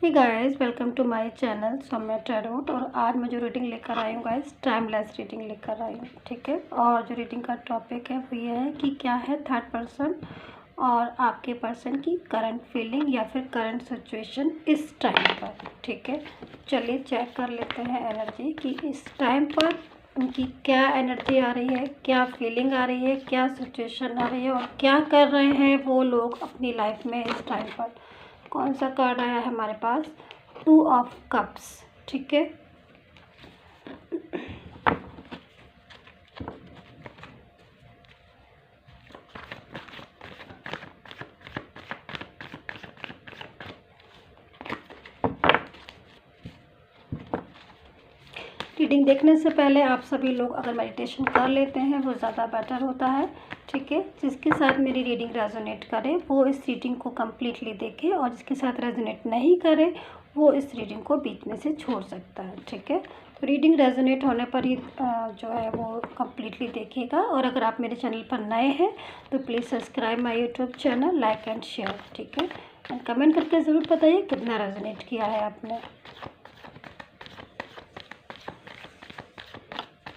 Hey guys, welcome to my channel Saumya tarot. और आज मैं जो रीडिंग लेकर आई हूँ गाइस, टाइमलेस रीडिंग लेकर आई हूँ। ठीक है, और जो रीडिंग का टॉपिक है वो ये है कि क्या है थर्ड पर्सन और आपके पर्सन की करंट फीलिंग या फिर करंट सिचुएशन इस टाइम पर। ठीक है, चलिए चेक कर लेते हैं एनर्जी कि इस टाइम पर उनकी क्या एनर्जी आ रही है, क्या फीलिंग आ रही है, क्या सिचुएशन आ रही है और क्या कर रहे हैं वो लोग अपनी लाइफ में इस टाइम पर। कौन सा कार्ड आया है हमारे पास? 2 ऑफ कप्स। ठीक है, रीडिंग देखने से पहले आप सभी लोग अगर मेडिटेशन कर लेते हैं वो ज़्यादा बेटर होता है। ठीक है, जिसके साथ मेरी रीडिंग रेजोनेट करे वो इस रीडिंग को कम्प्लीटली देखे, और जिसके साथ रेजोनेट नहीं करे वो इस रीडिंग को बीच में से छोड़ सकता है। ठीक है, तो रीडिंग रेजोनेट होने पर ही जो है वो कम्प्लीटली देखिएगा। और अगर आप मेरे चैनल पर नए हैं तो please subscribe my YouTube channel, like and share. ठीक है, एंड कमेंट करके ज़रूर बताइए कितना रेजोनेट किया है आपने।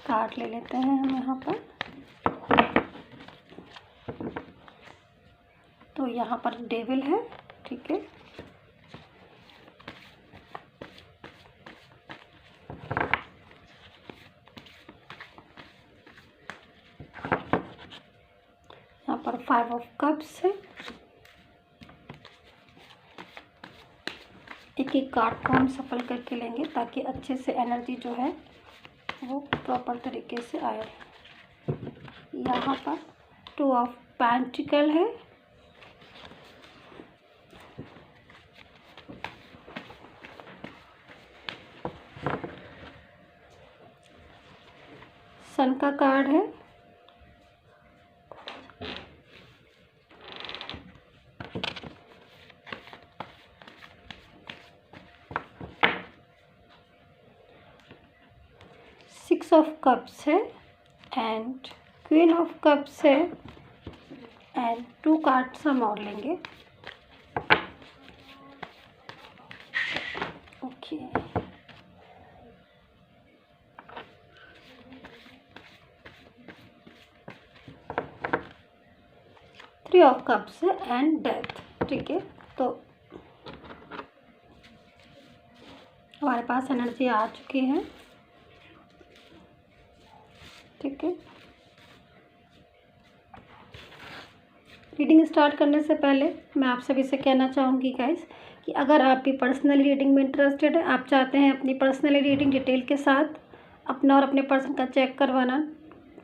कार्ड ले लेते हैं हम यहाँ पर। तो यहाँ पर डेविल है। ठीक है, यहाँ पर 5 ऑफ कप्स है। एक एक कार्ड को हम सफल करके लेंगे ताकि अच्छे से एनर्जी जो है वो प्रॉपर तरीके से आए। यहाँ पर 2 ऑफ पेंटिकल है। सन का कार्ड है। सिक्स ऑफ कप्स है एंड क्वीन ऑफ कप्स है एंड 2 कार्ड्स हम और लेंगे। ओके, थ्री ऑफ कप्स है एंड डेथ। ठीक है, तो हमारे पास एनर्जी आ चुकी है। ठीक है, रीडिंग स्टार्ट करने से पहले मैं आप सभी से कहना चाहूँगी गाइस कि अगर आप भी पर्सनली रीडिंग में इंटरेस्टेड है, आप चाहते हैं अपनी पर्सनली रीडिंग डिटेल के साथ अपना और अपने पर्सन का चेक करवाना,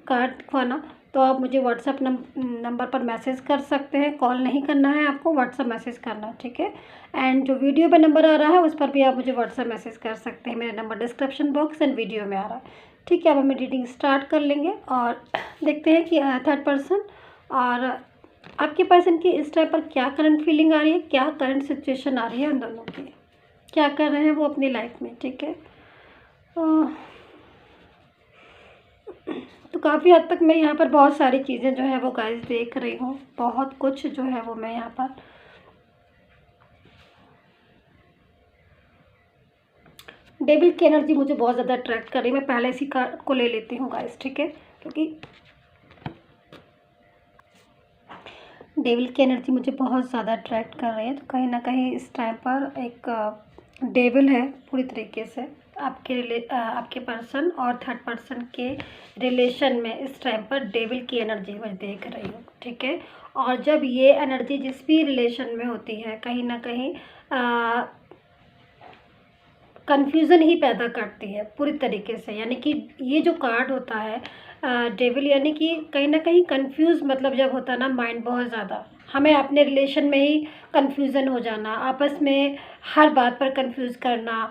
कार्ड दिखवाना, तो आप मुझे व्हाट्सएप नंबर पर मैसेज कर सकते हैं। कॉल नहीं करना है आपको, व्हाट्सएप मैसेज करना है। ठीक है, एंड जो वीडियो पे नंबर आ रहा है उस पर भी आप मुझे व्हाट्सएप मैसेज कर सकते हैं। मेरा number description box and video में आ रहा है। ठीक है, अब हम रीडिंग स्टार्ट कर लेंगे और देखते हैं कि थर्ड पर्सन और आपके पर्सन की इस टाइम पर क्या करंट फीलिंग आ रही है, क्या करंट सिचुएशन आ रही है, उन दोनों की क्या कर रहे हैं वो अपनी लाइफ में। ठीक है, तो काफ़ी हद तक मैं यहाँ पर बहुत सारी चीज़ें जो है वो गाइस देख रही हूँ, बहुत कुछ जो है वो मैं यहाँ पर डेविल की एनर्जी मुझे बहुत ज़्यादा अट्रैक्ट कर रही है। मैं पहले इसी कार्ड को ले लेती हूँ गाइस। ठीक है, क्योंकि डेविल की एनर्जी मुझे बहुत ज़्यादा अट्रैक्ट कर रही है। तो कहीं ना कहीं इस टाइम पर एक डेविल है पूरी तरीके से आपके पर्सन और थर्ड पर्सन के रिलेशन में। इस टाइम पर डेविल की एनर्जी मैं देख रही हूँ। ठीक है, और जब ये एनर्जी जिस भी रिलेशन में होती है कहीं ना कहीं कन्फ्यूज़न ही पैदा करती है पूरी तरीके से। यानी कि ये जो कार्ड होता है डेविल, यानी कि कहीं ना कहीं कंफ्यूज, मतलब जब होता है ना माइंड बहुत ज़्यादा, हमें अपने रिलेशन में ही कंफ्यूजन हो जाना, आपस में हर बात पर कंफ्यूज करना,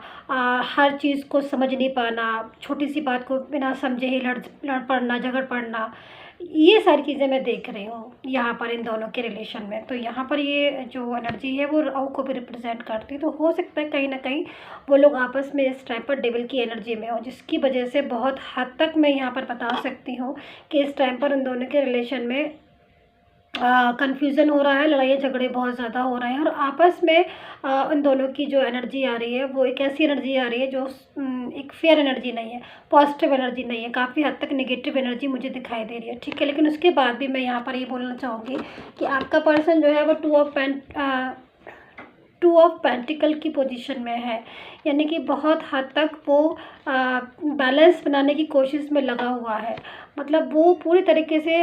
हर चीज़ को समझ नहीं पाना, छोटी सी बात को बिना समझे ही लड़ पड़ना, झगड़ पड़ना, ये सारी चीज़ें मैं देख रही हूँ यहाँ पर इन दोनों के रिलेशन में। तो यहाँ पर ये जो एनर्जी है वो राहु को भी रिप्रेजेंट करती है। तो हो सकता है कहीं ना कहीं वो लोग आपस में इस टाइम पर डेविल की एनर्जी में हो, जिसकी वजह से बहुत हद तक मैं यहाँ पर बता सकती हूँ कि इस टाइम पर उन दोनों के रिलेशन में कन्फ्यूज़न हो रहा है, लड़ाइयाँ झगड़े बहुत ज़्यादा हो रहे हैं और आपस में उन दोनों की जो एनर्जी आ रही है वो एक ऐसी एनर्जी आ रही है जो एक फेयर एनर्जी नहीं है, पॉजिटिव एनर्जी नहीं है, काफ़ी हद तक नेगेटिव एनर्जी मुझे दिखाई दे रही है, ठीक है। लेकिन उसके बाद भी मैं यहाँ पर ये बोलना चाहूँगी कि आपका पर्सन जो है वो टू ऑफ पेंटिकल की पोजीशन में है, यानी कि बहुत हद तक वो बैलेंस बनाने की कोशिश में लगा हुआ है। मतलब वो पूरी तरीके से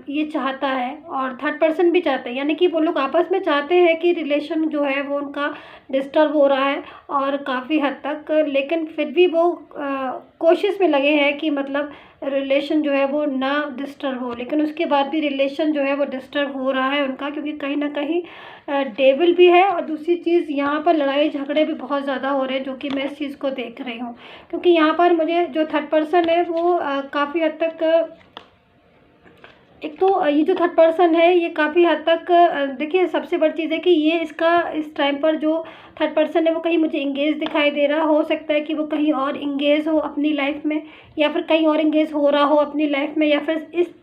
ये चाहता है और थर्ड पर्सन भी चाहते हैं, यानी कि वो लोग आपस में चाहते हैं कि रिलेशन जो है वो उनका डिस्टर्ब हो रहा है और काफ़ी हद तक, लेकिन फिर भी वो कोशिश में लगे हैं कि मतलब रिलेशन जो है वो ना डिस्टर्ब हो। लेकिन उसके बाद भी रिलेशन जो है वो डिस्टर्ब हो रहा है उनका, क्योंकि कहीं ना कहीं डेविल भी है और दूसरी चीज़ यहाँ पर लड़ाई झगड़े भी बहुत ज़्यादा हो रहे हैं, जो कि मैं इस चीज़ को देख रही हूँ। क्योंकि यहाँ पर मुझे जो थर्ड पर्सन है वो काफ़ी हद तक एक तो ये जो थर्ड पर्सन है ये काफ़ी हद तक देखिए, सबसे बड़ी चीज़ है कि ये इसका इस टाइम पर जो थर्ड पर्सन है वो कहीं मुझे इंगेज दिखाई दे रहा, हो सकता है कि वो कहीं और इंगेज हो अपनी लाइफ में, या फिर कहीं और इंगेज हो रहा हो अपनी लाइफ में, या फिर इस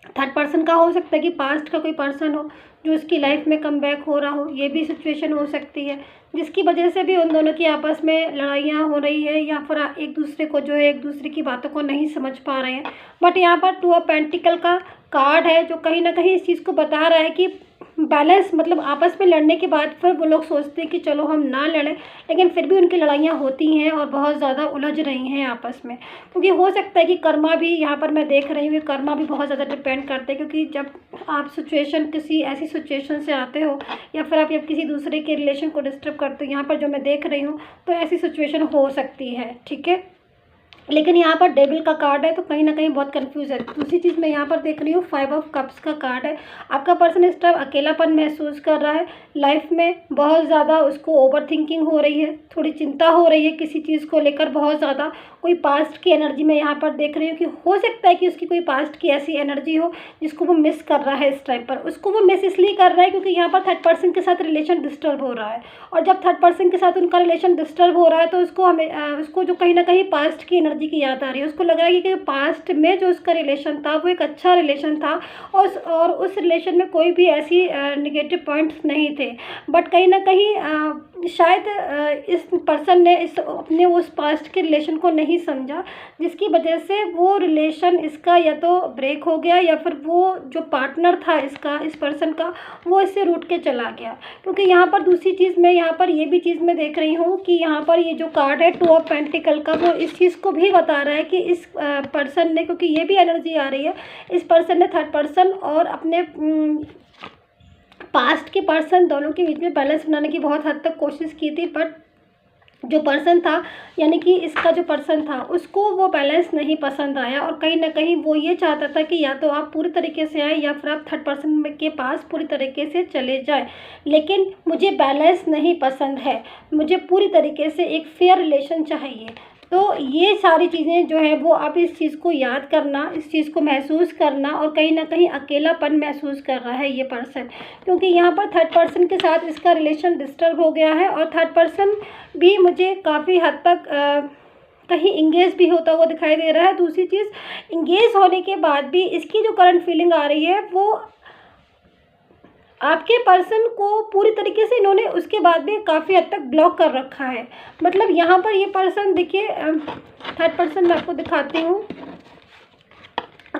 थर्ड पर्सन का हो सकता है कि पास्ट का कोई पर्सन हो जो उसकी लाइफ में कम बैक हो रहा हो, ये भी सिचुएशन हो सकती है, जिसकी वजह से भी उन दोनों की आपस में लड़ाइयाँ हो रही है, या फिर एक दूसरे को जो है एक दूसरे की बातों को नहीं समझ पा रहे हैं। बट यहाँ पर टू ऑफ पेंटिकल का कार्ड है जो कहीं ना कहीं इस चीज़ को बता रहा है कि बैलेंस, मतलब आपस में लड़ने के बाद फिर वो लोग सोचते हैं कि चलो हम ना लड़ें, लेकिन फिर भी उनकी लड़ाइयाँ होती हैं और बहुत ज़्यादा उलझ रही हैं आपस में। क्योंकि हो सकता है कि कर्मा भी यहाँ पर मैं देख रही हूँ, कर्मा भी बहुत ज़्यादा डिपेंड करते हैं, क्योंकि जब आप सिचुएशन किसी ऐसी सिचुएशन से आते हो या फिर आप जब किसी दूसरे के रिलेशन को डिस्टर्ब करते हो, यहाँ पर जो मैं देख रही हूँ तो ऐसी सिचुएशन हो सकती है, ठीक है। लेकिन यहाँ पर डेविल का कार्ड है तो कहीं ना कहीं बहुत कंफ्यूज है। दूसरी चीज़ मैं यहाँ पर देख रही हूँ 5 ऑफ कप्स का कार्ड है। आपका पर्सन इस टाइम अकेलापन महसूस कर रहा है, लाइफ में बहुत ज़्यादा उसको ओवर थिंकिंग हो रही है, थोड़ी चिंता हो रही है किसी चीज़ को लेकर बहुत ज़्यादा। कोई पास्ट की एनर्जी में यहाँ पर देख रही हूँ कि हो सकता है कि उसकी कोई पास्ट की ऐसी एनर्जी हो जिसको वो मिस कर रहा है इस टाइम पर। उसको वो मिस इसलिए कर रहा है क्योंकि यहाँ पर थर्ड पर्सन के साथ रिलेशन डिस्टर्ब हो रहा है, और जब थर्ड पर्सन के साथ उनका रिलेशन डिस्टर्ब हो रहा है तो उसको जो कहीं ना कहीं पास्ट की एनर्जी की याद आ रही है। उसको लग रहा है कि पास्ट में जो उसका रिलेशन था वो एक अच्छा रिलेशन था और उस रिलेशन में कोई भी ऐसी निगेटिव पॉइंट्स नहीं थे। बट कहीं ना कहीं शायद इस पर्सन ने अपने उस पास्ट के रिलेशन को नहीं समझा, जिसकी वजह से वो रिलेशन इसका या तो ब्रेक हो गया या फिर वो जो पार्टनर था इसका, इस पर्सन का, वो इससे रूठ के चला गया। क्योंकि यहाँ पर दूसरी चीज़ मैं यहाँ पर ये भी चीज़ मैं देख रही हूँ कि यहाँ पर ये जो कार्ड है 2 ऑफ पेंटिकल का, वो इस चीज़ को भी बता रहा है कि इस पर्सन ने, क्योंकि ये भी एनर्जी आ रही है, इस पर्सन ने थर्ड पर्सन और अपने पास्ट के पर्सन दोनों के बीच में बैलेंस बनाने की बहुत हद तक कोशिश की थी। बट जो पर्सन था, यानी कि इसका जो पर्सन था, उसको वो बैलेंस नहीं पसंद आया और कहीं ना कहीं वो ये चाहता था कि या तो आप पूरी तरीके से आए या फिर आप थर्ड पर्सन के पास पूरी तरीके से चले जाएं। लेकिन मुझे बैलेंस नहीं पसंद है, मुझे पूरी तरीके से एक फेयर रिलेशन चाहिए। तो ये सारी चीज़ें जो है वो आप इस चीज़ को याद करना, इस चीज़ को महसूस करना, और कहीं ना कहीं अकेलापन महसूस कर रहा है ये पर्सन, क्योंकि यहाँ पर थर्ड पर्सन के साथ इसका रिलेशन डिस्टर्ब हो गया है और थर्ड पर्सन भी मुझे काफ़ी हद तक कहीं इंगेज भी होता हुआ दिखाई दे रहा है। दूसरी चीज़, इंगेज होने के बाद भी इसकी जो करंट फीलिंग आ रही है वो आपके पर्सन को पूरी तरीके से इन्होंने उसके बाद भी काफ़ी हद तक ब्लॉक कर रखा है। मतलब यहाँ पर ये पर्सन, देखिए थर्ड पर्सन मैं आपको दिखाती हूँ,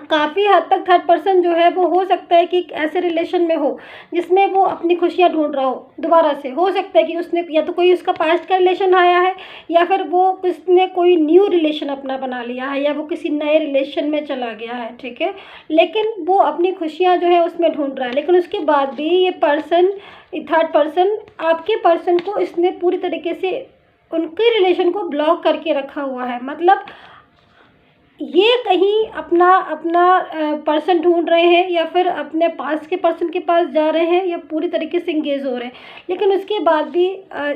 काफ़ी हद तक थर्ड पर्सन जो है वो हो सकता है कि ऐसे रिलेशन में हो जिसमें वो अपनी खुशियाँ ढूंढ रहा हो दोबारा से। हो सकता है कि उसने या तो कोई उसका पास्ट का रिलेशन आया है या फिर वो किसने कोई न्यू रिलेशन अपना बना लिया है या वो किसी नए रिलेशन में चला गया है, ठीक है। लेकिन वो अपनी खुशियाँ जो है उसमें ढूंढ रहा है, लेकिन उसके बाद भी ये पर्सन, थर्ड पर्सन, आपके पर्सन को इसने पूरी तरीके से उनके रिलेशन को ब्लॉक करके रखा हुआ है। मतलब ये कहीं अपना पर्सन ढूंढ रहे हैं या फिर अपने पास के पर्सन के पास जा रहे हैं या पूरी तरीके से इंगेज हो रहे हैं, लेकिन उसके बाद भी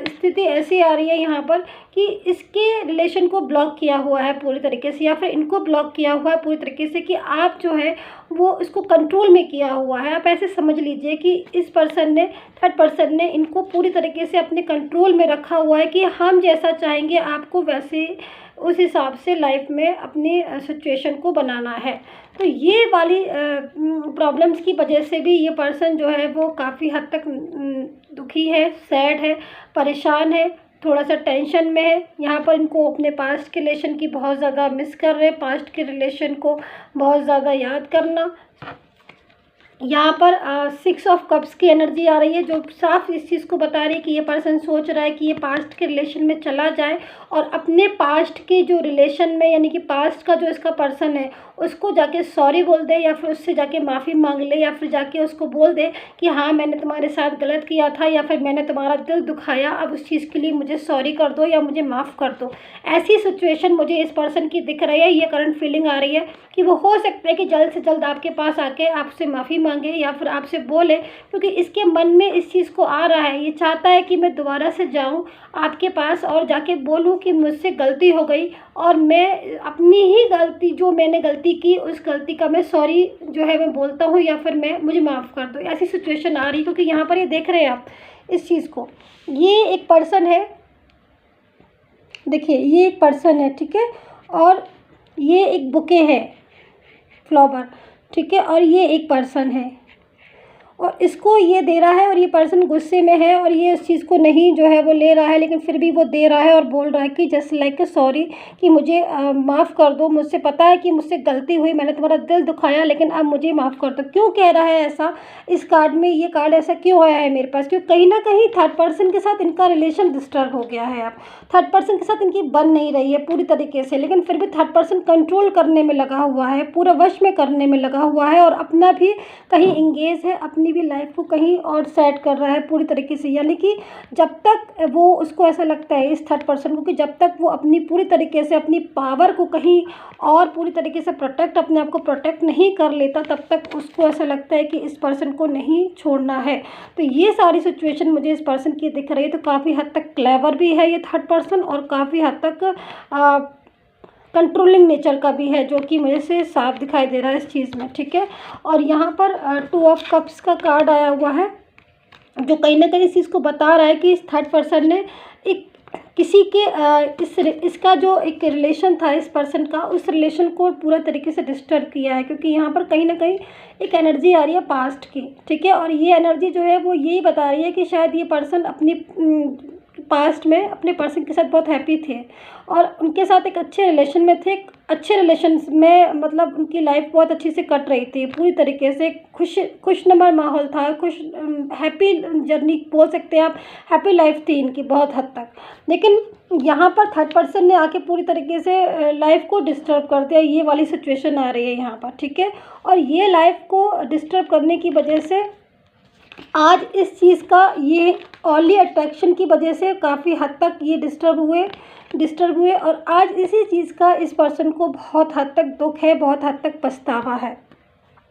स्थिति ऐसी आ रही है यहाँ पर कि इसके रिलेशन को ब्लॉक किया हुआ है पूरी तरीके से, या फिर इनको ब्लॉक किया हुआ है पूरी तरीके से कि आप जो है वो इसको कंट्रोल में किया हुआ है। आप ऐसे समझ लीजिए कि इस पर्सन ने, थर्ड पर्सन ने इनको पूरी तरीके से अपने कंट्रोल में रखा हुआ है कि हम जैसा चाहेंगे आपको वैसे उस हिसाब से लाइफ में अपनी सिचुएशन को बनाना है। तो ये वाली प्रॉब्लम्स की वजह से भी ये पर्सन जो है वो काफ़ी हद तक दुखी है, सैड है, परेशान है, थोड़ा सा टेंशन में है। यहाँ पर इनको अपने पास्ट के रिलेशन की बहुत ज़्यादा मिस कर रहे हैं, पास्ट के रिलेशन को बहुत ज़्यादा याद करना। यहाँ पर 6 ऑफ कप्स की एनर्जी आ रही है, जो साफ इस चीज़ को बता रही है कि ये पर्सन सोच रहा है कि ये पास्ट के रिलेशन में चला जाए और अपने पास्ट के जो रिलेशन में, यानी कि पास्ट का जो इसका पर्सन है उसको जाके सॉरी बोल दे, या फिर उससे जाके माफ़ी मांग ले, या फिर जाके उसको बोल दे कि हाँ मैंने तुम्हारे साथ गलत किया था, या फिर मैंने तुम्हारा दिल दुखाया, अब उस चीज़ के लिए मुझे सॉरी कर दो या मुझे माफ़ कर दो। ऐसी सिचुएशन मुझे इस पर्सन की दिख रही है। ये करंट फीलिंग आ रही है कि वो हो सकता है कि जल्द से जल्द आपके पास आके आपसे माफ़ी मांगे या फिर आपसे बोले, क्योंकि इसके मन में इस चीज़ को आ रहा है। ये चाहता है कि मैं दोबारा से जाऊं आपके पास और जाके बोलूं कि मुझसे गलती हो गई और मैं अपनी ही गलती, जो मैंने गलती की उस गलती का मैं सॉरी जो है मैं बोलता हूं, या फिर मुझे माफ़ कर दो। ऐसी सिचुएशन आ रही है क्योंकि यहाँ पर ये देख रहे हैं आप इस चीज़ को। ये एक पर्सन है, देखिए ये एक पर्सन है, ठीक है, और ये एक बुके है, फ्लावर, ठीक है, और ये एक पर्सन है और इसको ये दे रहा है और ये पर्सन गुस्से में है और ये इस चीज़ को नहीं जो है वो ले रहा है, लेकिन फिर भी वो दे रहा है और बोल रहा है कि जस्ट लाइक सॉरी, कि मुझे माफ़ कर दो, मुझसे पता है कि मुझसे गलती हुई, मैंने तुम्हारा दिल दुखाया, लेकिन अब मुझे माफ़ कर दो। क्यों कह रहा है ऐसा? इस कार्ड में ये कार्ड ऐसा क्यों आया है मेरे पास? क्योंकि कहीं ना कहीं थर्ड पर्सन के साथ इनका रिलेशन डिस्टर्ब हो गया है। अब थर्ड पर्सन के साथ इनकी बन नहीं रही है पूरी तरीके से, लेकिन फिर भी थर्ड पर्सन कंट्रोल करने में लगा हुआ है, पूरा वश में करने में लगा हुआ है और अपना भी कहीं इंगेज है, अपनी भी लाइफ को कहीं और सेट कर रहा है पूरी तरीके से। यानी कि जब तक वो, उसको ऐसा लगता है इस थर्ड पर्सन को कि जब तक वो अपनी पूरी तरीके से अपनी पावर को कहीं और पूरी तरीके से अपने आप को प्रोटेक्ट नहीं कर लेता, तब तक उसको ऐसा लगता है कि इस पर्सन को नहीं छोड़ना है। तो ये सारी सिचुएशन मुझे इस पर्सन की दिख रही है। तो काफ़ी हद तक क्लेवर भी है ये थर्ड पर्सन और काफ़ी हद तक कंट्रोलिंग नेचर का भी है, जो कि मुझे से साफ दिखाई दे रहा है इस चीज़ में, ठीक है। और यहाँ पर 2 ऑफ कप्स का कार्ड आया हुआ है, जो कहीं ना कहीं इस चीज़ को बता रहा है कि इस थर्ड पर्सन ने एक किसी के इसका जो एक रिलेशन था इस पर्सन का, उस रिलेशन को पूरा तरीके से डिस्टर्ब किया है, क्योंकि यहाँ पर कहीं ना कहीं एक एनर्जी आ रही है पास्ट की, ठीक है। और ये एनर्जी जो है वो यही बता रही है कि शायद ये पर्सन अपनी पास्ट में अपने पर्सन के साथ बहुत हैप्पी थे और उनके साथ एक अच्छे रिलेशन में थे, एक अच्छे रिलेशन में, मतलब उनकी लाइफ बहुत अच्छी से कट रही थी, पूरी तरीके से खुशनुमा माहौल था, हैप्पी जर्नी बोल सकते हैं आप, हैप्पी लाइफ थी इनकी बहुत हद तक। लेकिन यहाँ पर थर्ड पर्सन ने आके पूरी तरीके से लाइफ को डिस्टर्ब कर दिया, ये वाली सिचुएशन आ रही है यहाँ पर, ठीक है। और ये लाइफ को डिस्टर्ब करने की वजह से आज इस चीज़ का, ये ओनली अट्रैक्शन की वजह से काफ़ी हद तक ये डिस्टर्ब हुए और आज इसी चीज़ का इस पर्सन को बहुत हद तक दुख है, बहुत हद तक पछतावा है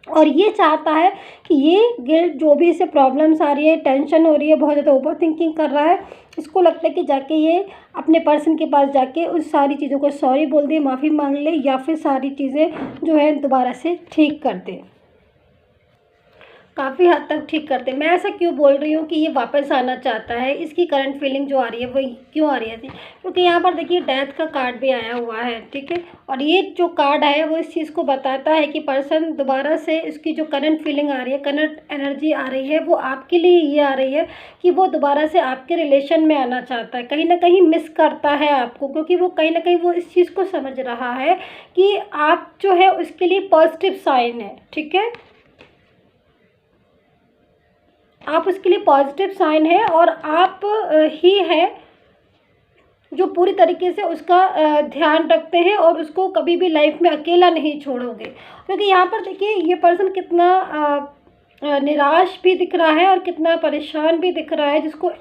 और ये चाहता है कि ये गिल्ट, जो भी इसे प्रॉब्लम्स आ रही है, टेंशन हो रही है, बहुत ज़्यादा ओवर थिंकिंग कर रहा है, इसको लगता है कि जाके ये अपने पर्सन के पास जाके उस सारी चीज़ों को सॉरी बोल दे, माफ़ी मांग ले या फिर सारी चीज़ें जो है दोबारा से ठीक कर दे, काफ़ी हद तक ठीक करते। मैं ऐसा क्यों बोल रही हूँ कि ये वापस आना चाहता है, इसकी करंट फीलिंग जो आ रही है वो क्यों आ रही है? क्योंकि यहाँ पर देखिए डेथ का कार्ड भी आया हुआ है, ठीक है। और ये जो कार्ड है वो इस चीज़ को बताता है कि पर्सन दोबारा से, इसकी जो करंट फीलिंग आ रही है, करंट एनर्जी आ रही है, वो आपके लिए ये आ रही है कि वो दोबारा से आपके रिलेशन में आना चाहता है, कहीं ना कहीं मिस करता है आपको, क्योंकि वो कहीं ना कहीं वो इस चीज़ को समझ रहा है कि आप जो है उसके लिए पॉजिटिव साइन है, ठीक है, आप उसके लिए पॉजिटिव साइन है और आप ही है जो पूरी तरीके से उसका ध्यान रखते हैं और उसको कभी भी लाइफ में अकेला नहीं छोड़ोगे। क्योंकि यहाँ पर देखिए ये पर्सन कितना निराश भी दिख रहा है और कितना परेशान भी दिख रहा है, जिसको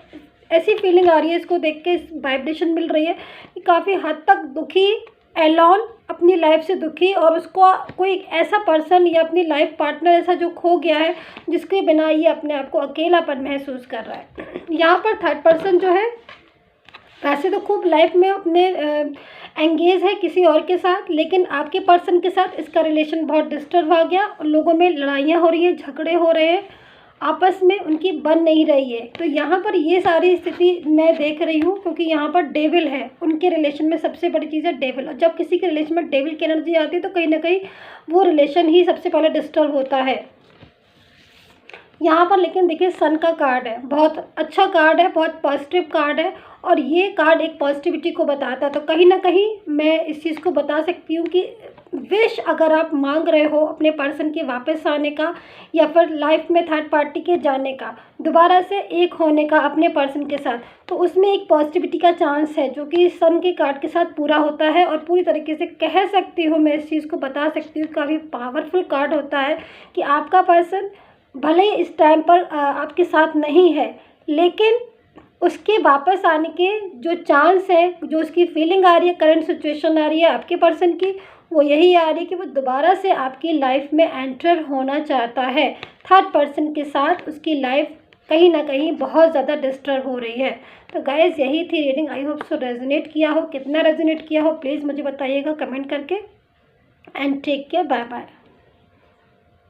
ऐसी फीलिंग आ रही है, इसको देख के वाइब्रेशन मिल रही है कि काफ़ी हद तक दुखी, एलोन, अपनी लाइफ से दुखी, और उसको कोई ऐसा पर्सन या अपनी लाइफ पार्टनर ऐसा जो खो गया है जिसके बिना ये अपने आप को अकेलापन महसूस कर रहा है। यहाँ पर थर्ड पर्सन जो है वैसे तो खूब लाइफ में अपने एंगेज है किसी और के साथ, लेकिन आपके पर्सन के साथ इसका रिलेशन बहुत डिस्टर्ब हो गया और लोगों में लड़ाइयाँ हो रही हैं, झगड़े हो रहे हैं, आपस में उनकी बन नहीं रही है। तो यहाँ पर ये सारी स्थिति मैं देख रही हूँ, क्योंकि यहाँ पर डेविल है उनके रिलेशन में। सबसे बड़ी चीज़ है डेविल, और जब किसी के रिलेशन में डेविल की एनर्जी आती है तो कहीं ना कहीं वो रिलेशन ही सबसे पहले डिस्टर्ब होता है। यहाँ पर लेकिन देखिए सन का कार्ड है, बहुत अच्छा कार्ड है, बहुत पॉजिटिव कार्ड है, और ये कार्ड एक पॉजिटिविटी को बताता है। तो कहीं ना कहीं मैं इस चीज़ को बता सकती हूँ कि विश अगर आप मांग रहे हो अपने पर्सन के वापस आने का, या फिर लाइफ में थर्ड पार्टी के जाने का, दोबारा से एक होने का अपने पर्सन के साथ, तो उसमें एक पॉजिटिविटी का चांस है जो कि सन के कार्ड के साथ पूरा होता है। और पूरी तरीके से कह सकती हूँ, मैं इस चीज़ को बता सकती हूँ, काफ़ी पावरफुल कार्ड होता है कि आपका पर्सन भले ही इस टाइम पर आपके साथ नहीं है, लेकिन उसके वापस आने के जो चांस है, जो उसकी फीलिंग आ रही है, करंट सिचुएशन आ रही है आपके पर्सन की, वो यही आ रही है कि वो दोबारा से आपकी लाइफ में एंटर होना चाहता है। थर्ड पर्सन के साथ उसकी लाइफ कहीं ना कहीं बहुत ज़्यादा डिस्टर्ब हो रही है। तो गाइस यही थी reading. I hope so resonate किया हो, कितना रेजोनेट किया हो प्लीज़ मुझे बताइएगा कमेंट करके। And take care, bye bye.